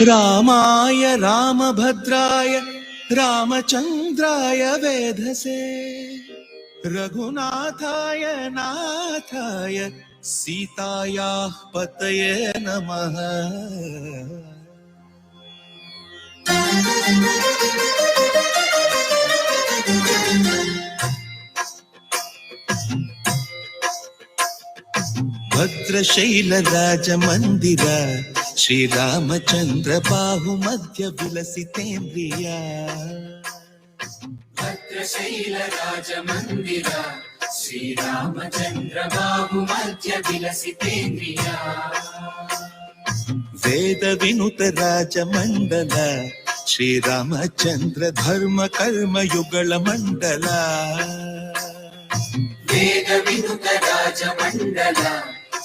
रामाय रामभद्राय रामचन्द्राय वेधसे रघुनाथाय नाथाय सीतायाः पतये नमः। भद्रशैलराजमन्दिर श्रीरामचन्द्र बाहुमध्य विलसितेन्द्रिया। भद्रशैलराजमन्दिर श्रीरामचन्द्र बाहुमध्य विलसितेन्द्रिया। वेद विनुत राजमण्डल श्रीरामचन्द्र धर्म कर्म युगल मण्डल। वेद विनुत राजमण्डल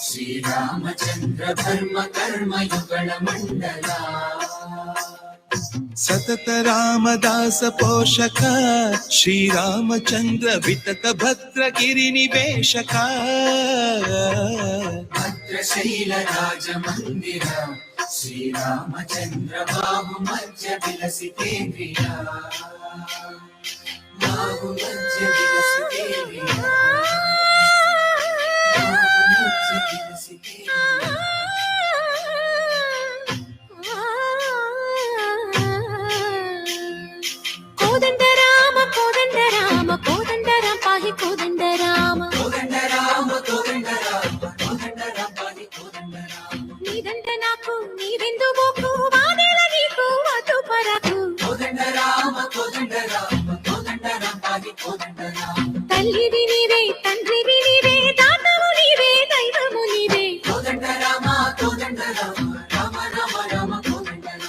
श्रीरामचन्द्र धर्म कर्म युगल मण्डल। सतत रामदास पोषक श्रीरामचन्द्र वितत भद्रगिरि निवेशक। भद्रशैलराजमन्दिर श्रीरामचन्द्र बाहुमध्य विलसितेन्द्रिया। बाहुमध्य विलसितेन्द्रिया। बाहुमध्य विलसितेन्द्रिया। कोदंड राम पाहि कोदंड राम पाहि कोदंड राम। नीदंड नाकु नीविंदु बोकु वादेल नीकु वतु परकु। कोदंड राम पाहि कोदंड राम। तल्लिवि नीवे तंड्रिवि नीवे दातवु नीवे दैवमु नीवे। कोदंड राम राम राम राम कोदंड राम।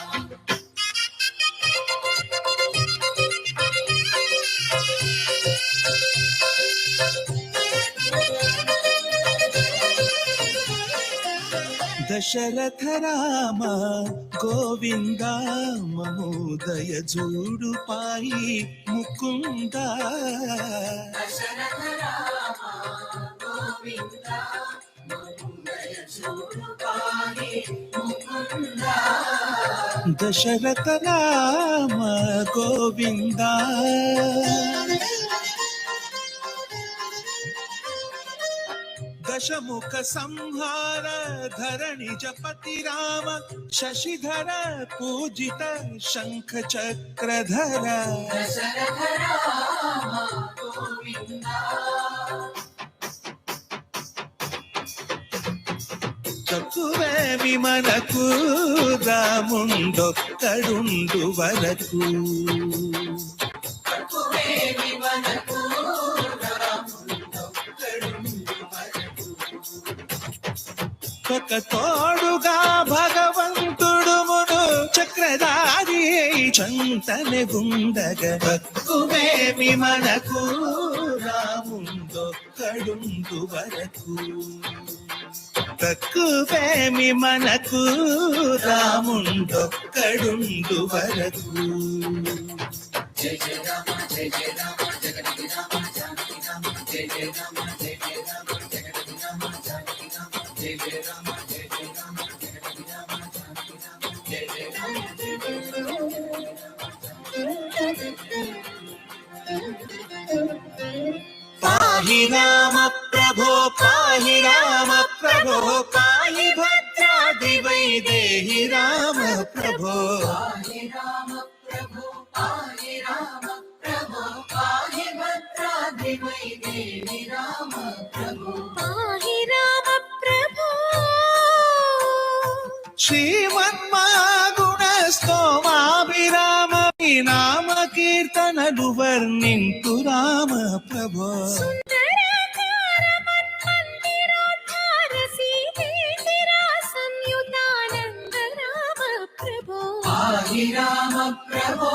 दशरथ राम गोविंद महोदय जोडु पाई मुकुंद। दशरथ राम गोविंद महोदय जोडु पाई मुकुंद। दशरथ राम गोविंद दशमुख संहार धरणि जपति राम शशिधर पूजित शंख चक्रधर। दशरथ राम गोविंद తక్కువే విమనకు రాముండొక్కడుండు వరకు. తక్కువే విమనకు రాముండొక్కడుండు వరకు. ఒక తోడుగా భగవంతుడు మును చక్రధారి చంతనే ఉండగ. తక్కువే విమనకు రాముండొక్కడుండు వరకు. తక్కువేమి మనకు రాముండొక్కడుండు వరకు. జయ జయ రామ జయ జయ రామ జగతి రామ జానకి రామ జయ జయ రామ జయ జయ రామ జగతి రామ జానకి రామ జయ జయ రామ జయ జయ రామ జగతి రామ జానకి రామ జయ జయ రామ జయ జయ రామ. పాహి రామ ప్రభో పాహి రామ ప్రభో పాహి భద్రాది వైదేహి రామ ప్రభో. పాహి రామ ప్రభో పాహి రామ ప్రభో పాహి భద్రాది వైదేహి రామ ప్రభో. పాహి రామ ప్రభో. శ్రీమన్మాగుణ స్తోమాభిరామ నామ కీర్తనలు వర్ణింతు రామ ప్రభో. సుందరాకార మన్మందిరోద్ధార సీతేందిరా సంయుతానంద రామ ప్రభో. పాహి రామ ప్రభో